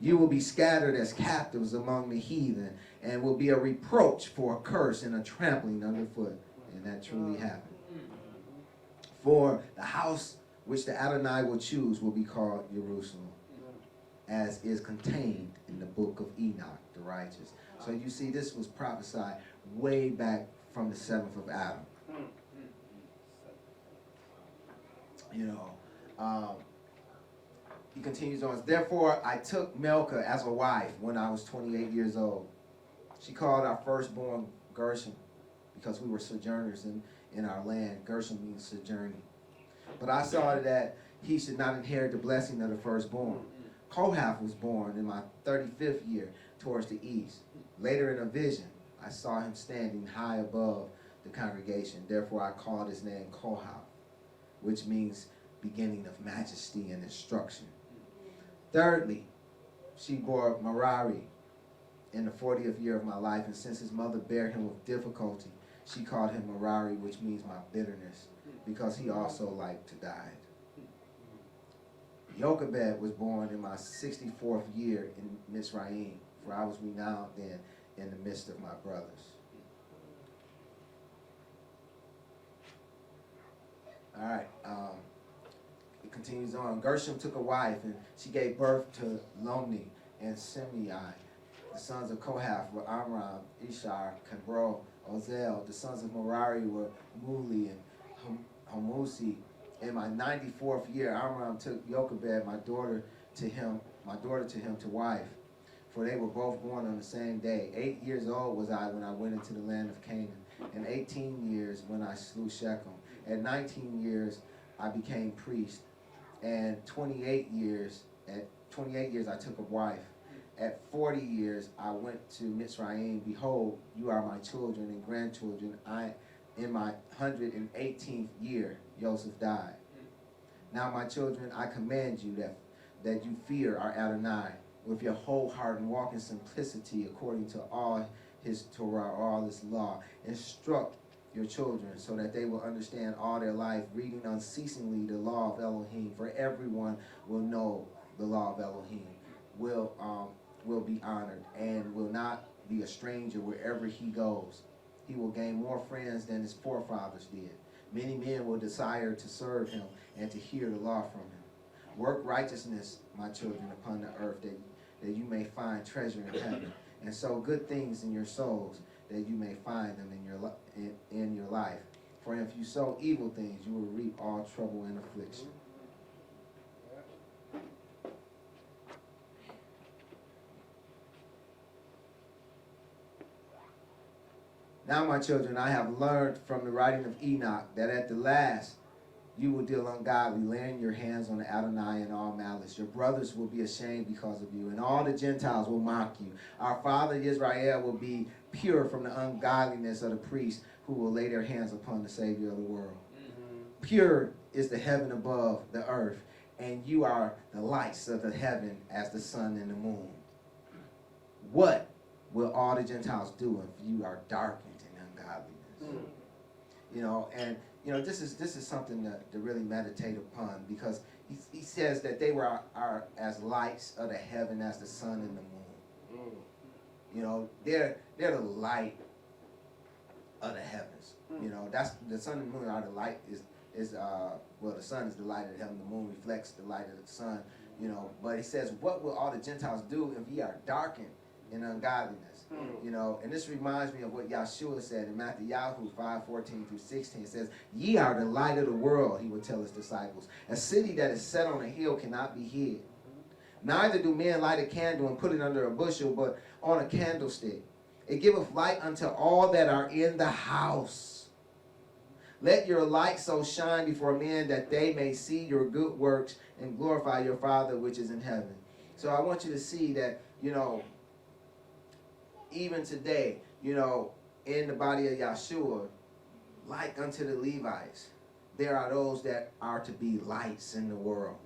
[SPEAKER 1] You will be scattered as captives among the heathen, and will be a reproach for a curse and a trampling underfoot. And that truly happened. For the house which the Adonai will choose will be called Jerusalem, as is contained in the book of Enoch, the righteous. So you see, this was prophesied way back from the 7th of Adam. He continues on, therefore I took Milcah as a wife when I was 28 years old. She called our firstborn Gershom, because we were sojourners in our land. Gershom means sojourning. But I saw that he should not inherit the blessing of the firstborn. Kohath was born in my 35th year towards the east. Later in a vision, I saw him standing high above the congregation. Therefore I called his name Kohath, which means beginning of majesty and instruction. Thirdly, she bore Merari in the 40th year of my life, and since his mother bare him with difficulty, she called him Merari, which means my bitterness, because he also like to die. Jochebed was born in my 64th year in Mizraim, for I was renowned then in the midst of my brothers. All right, it continues on. Gershom took a wife, and she gave birth to Lomni and Simei. The sons of Kohath were Amram, Ishar, Kebro, Ozel. The sons of Merari were Muli and Hamusi. In my 94th year, Amram took Jochebed, my daughter to him to wife, for they were both born on the same day. 8 years old was I when I went into the land of Canaan, and 18 years when I slew Shechem. At 19 years, I became priest, and 28 years I took a wife. At 40 years, I went to Mitzrayim. Behold, you are my children and grandchildren. In my 118th year, Joseph died. Now, my children, I command you that you fear our Adonai with your whole heart and walk in simplicity according to all his Torah, all his law. Instruct your children so that they will understand all their life, reading unceasingly the law of Elohim. For everyone will know the law of Elohim, will be honored, and will not be a stranger wherever he goes. He will gain more friends than his forefathers did. Many men will desire to serve him and to hear the law from him. Work righteousness, my children, upon the earth, that you may find treasure in heaven, and sow good things in your souls, that you may find them in your life. For if you sow evil things, you will reap all trouble and affliction. Now, my children, I have learned from the writing of Enoch that at the last you will deal ungodly, laying your hands on the Adonai in all malice. Your brothers will be ashamed because of you, and all the Gentiles will mock you. Our father Israel will be pure from the ungodliness of the priests who will lay their hands upon the Savior of the world. Pure is the heaven above the earth, and you are the lights of the heaven as the sun and the moon. What will all the Gentiles do if you are darkened in ungodliness? You know, and you know, this is something to really meditate upon, because he says that they are as lights of the heaven as the sun and the moon. You know, they're the light of the heavens. You know, that's the sun and the moon are the light well, the sun is the light of the heaven, the moon reflects the light of the sun. You know, but he says, what will all the Gentiles do if ye are darkened in ungodliness? You know, and this reminds me of what Yahshua said in Matthew 5:14-16. It says, ye are the light of the world, he would tell his disciples. A city that is set on a hill cannot be hid. Neither do men light a candle and put it under a bushel, but on a candlestick. It giveth light unto all that are in the house. Let your light so shine before men that they may see your good works and glorify your Father which is in heaven. So I want you to see that, you know, even today, you know, in the body of Yahshua, like unto the Levites, there are those that are to be lights in the world,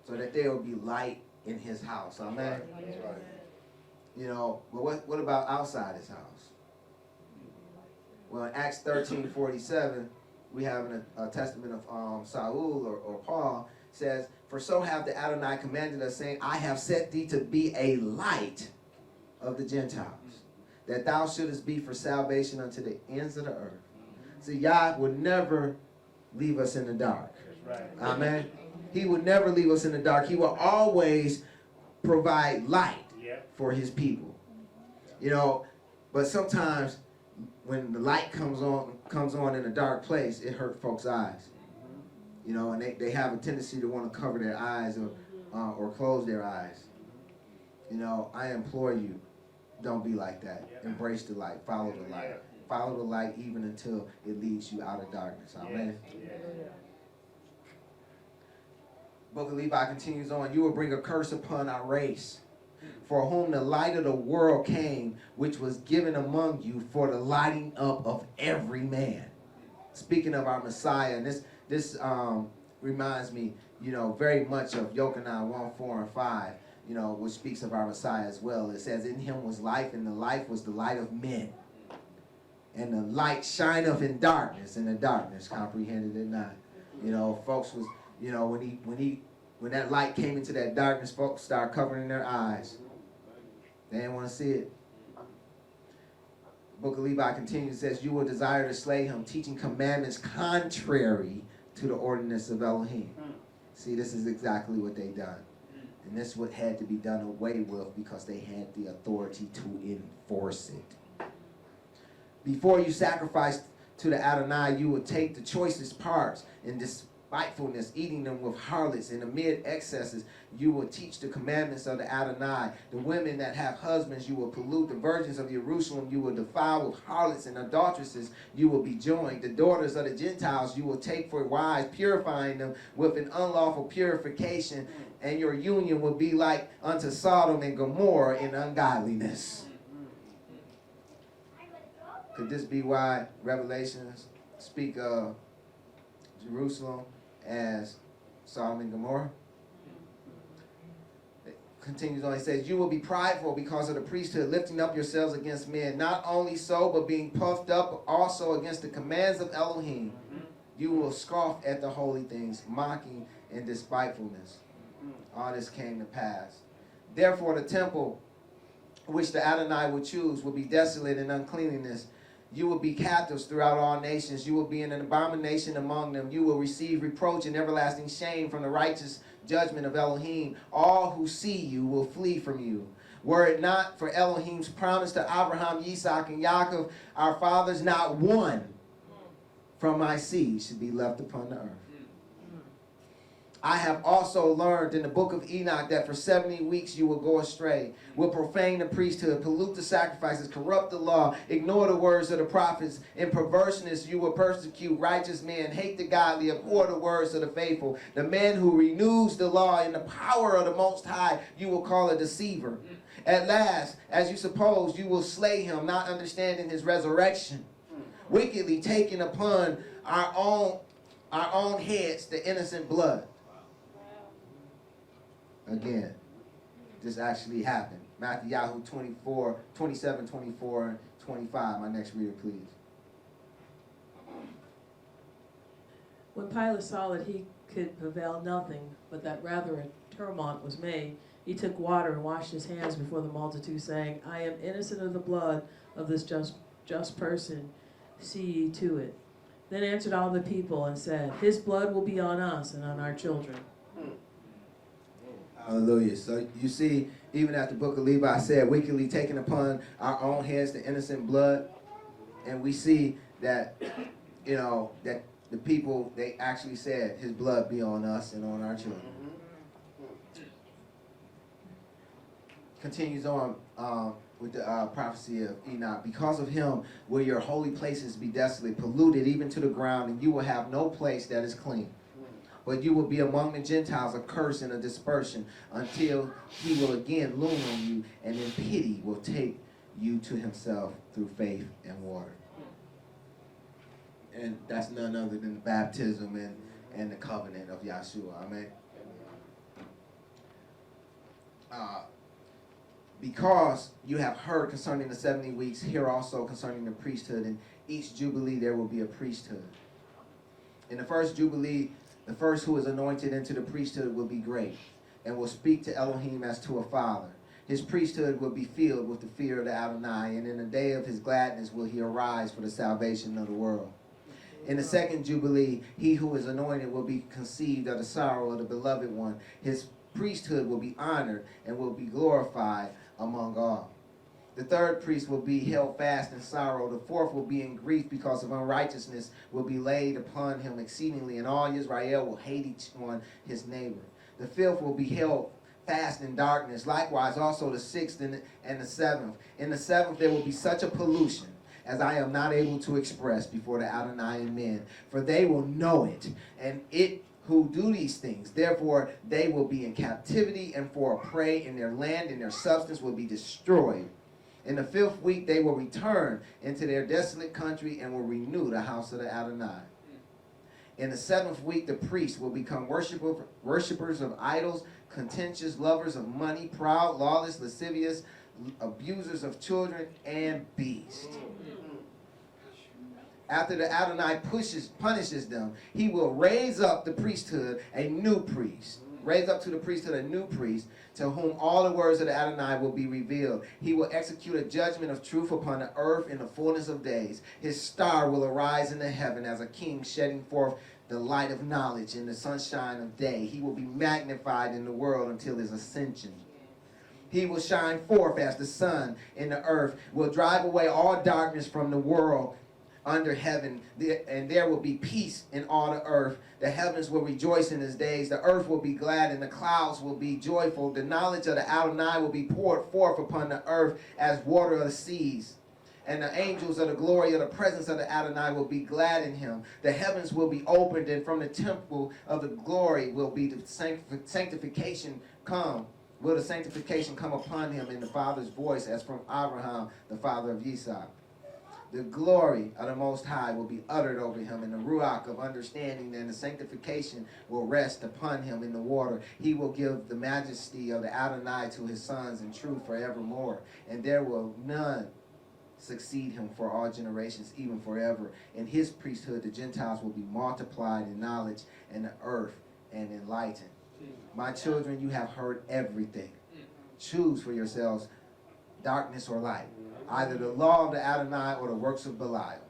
[SPEAKER 1] so that there will be light in his house. Amen.
[SPEAKER 9] That's right.
[SPEAKER 1] You know, but what about outside his house? Well, in Acts 13:47, we have a testament of Saul or Paul says, for so have the Adonai commanded us, saying, I have set thee to be a light of the Gentiles, that thou shouldest be for salvation unto the ends of the earth. See, Yah would never leave us in the dark. Amen. He would never leave us in the dark. He will always provide light for his people. You know, but sometimes when the light comes on in a dark place, it hurts folks' eyes. You know, and they have a tendency to want to cover their eyes or close their eyes. You know, I implore you, don't be like that. Embrace the light. Follow the light. Follow the light even until it leads you out of darkness. Amen. Book of Levi continues on. You will bring a curse upon our race, for whom the light of the world came, which was given among you for the lighting up of every man. Speaking of our Messiah, and this reminds me, very much of Yochanan 1, 4, and 5, which speaks of our Messiah as well. It says, in him was life, and the life was the light of men. And the light shineth in darkness, and the darkness comprehended it not. Folks was, when that light came into that darkness, folks started covering their eyes. They didn't want to see it. The book of Levi continues, says, you will desire to slay him, teaching commandments contrary to the ordinance of Elohim. See, this is exactly what they done. And this what had to be done away with because they had the authority to enforce it. Before you sacrifice to the Adonai, you will take the choicest parts in despitefulness, eating them with harlots, and amid excesses, you will teach the commandments of the Adonai. The women that have husbands, you will pollute. The virgins of Jerusalem, you will defile with harlots, and adulteresses, you will be joined. The daughters of the Gentiles, you will take for wives, purifying them with an unlawful purification, and your union will be like unto Sodom and Gomorrah in ungodliness. Could this be why Revelations speak of Jerusalem as Sodom and Gomorrah? It continues on, it says, you will be prideful because of the priesthood, lifting up yourselves against men. Not only so, but being puffed up also against the commands of Elohim. You will scoff at the holy things, mocking and despitefulness. All this came to pass. Therefore the temple which the Adonai will choose will be desolate in uncleanness. You will be captives throughout all nations. You will be an abomination among them. You will receive reproach and everlasting shame from the righteous judgment of Elohim. All who see you will flee from you. Were it not for Elohim's promise to Abraham, Isaac, and Yaakov, our fathers, not one from my seed should be left upon the earth. I have also learned in the book of Enoch that for 70 weeks you will go astray, will profane the priesthood, pollute the sacrifices, corrupt the law, ignore the words of the prophets. In perverseness you will persecute righteous men, hate the godly, abhor the words of the faithful. The man who renews the law in the power of the Most High you will call a deceiver. At last, as you suppose, you will slay him, not understanding his resurrection, wickedly taking upon our own heads the innocent blood. Again, this actually happened. Matthew 27, 24, and 25. My next reader, please.
[SPEAKER 13] When Pilate saw that he could prevail nothing, but that rather a tumult was made, he took water and washed his hands before the multitude, saying, I am innocent of the blood of this just person. See ye to it. Then answered all the people and said, his blood will be on us and on our children.
[SPEAKER 1] Hallelujah. So you see, even as the book of Levi said, wickedly taking upon our own heads the innocent blood. And we see that, that the people, they actually said his blood be on us and on our children. Continues on with the prophecy of Enoch. Because of him will your holy places be desolate, polluted even to the ground, and you will have no place that is clean. But you will be among the Gentiles a curse and a dispersion until he will again loom on you, and in pity will take you to himself through faith and water. And that's none other than the baptism and the covenant of Yahshua. Amen. Because you have heard concerning the 70 weeks, hear also concerning the priesthood. In each jubilee there will be a priesthood. In the first jubilee, the first who is anointed into the priesthood will be great, and will speak to Elohim as to a father. His priesthood will be filled with the fear of the Adonai, and in the day of his gladness will he arise for the salvation of the world. In the second jubilee, he who is anointed will be conceived of the sorrow of the beloved one. His priesthood will be honored and will be glorified among all. The third priest will be held fast in sorrow. The fourth will be in grief because of unrighteousness will be laid upon him exceedingly, and all Israel will hate each one his neighbor. The fifth will be held fast in darkness. Likewise also the sixth and the seventh. In the seventh there will be such a pollution as I am not able to express before the Adonai and men. For they will know it, and it who do these things. Therefore, they will be in captivity and for a prey in their land, and their substance will be destroyed. In the 5th week, they will return into their desolate country and will renew the house of the Adonai. In the 7th week, the priests will become worshipers of idols, contentious, lovers of money, proud, lawless, lascivious, abusers of children, and beasts. After the Adonai punishes them, he will raise up the priesthood a new priest. Raise up to the priesthood a new priest, to whom all the words of the Adonai will be revealed. He will execute a judgment of truth upon the earth in the fullness of days. His star will arise in the heaven as a king shedding forth the light of knowledge in the sunshine of day. He will be magnified in the world until his ascension. He will shine forth as the sun in the earth, will drive away all darkness from the world under heaven, and there will be peace in all the earth. The heavens will rejoice in his days. The earth will be glad, and the clouds will be joyful. The knowledge of the Adonai will be poured forth upon the earth as water of the seas. And the angels of the glory of the presence of the Adonai will be glad in him. The heavens will be opened, and from the temple of the glory will be the sanctification come. Will the sanctification come upon him in the Father's voice, as from Abraham, the father of Isaac. The glory of the Most High will be uttered over him, and the ruach of understanding and the sanctification will rest upon him in the water. He will give the majesty of the Adonai to his sons in truth forevermore, and there will none succeed him for all generations, even forever. In his priesthood, the Gentiles will be multiplied in knowledge and the earth and enlightened. My children, you have heard everything. Choose for yourselves darkness or light, either the law of the Adonai or the works of Belial.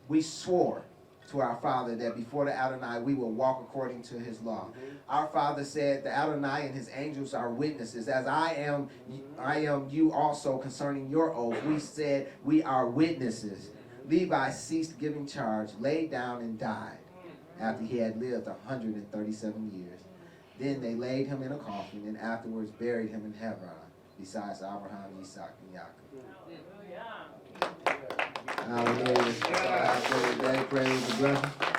[SPEAKER 1] We swore to our father that before the Adonai we will walk according to his law. Our father said, the Adonai and his angels are witnesses, as I am you also concerning your oath. We said, we are witnesses. Levi ceased giving charge, laid down and died after he had lived 137 years. Then they laid him in a coffin and afterwards buried him in Hebron, besides Abraham, Isaac, and Jacob. Hallelujah. Praise the blessing.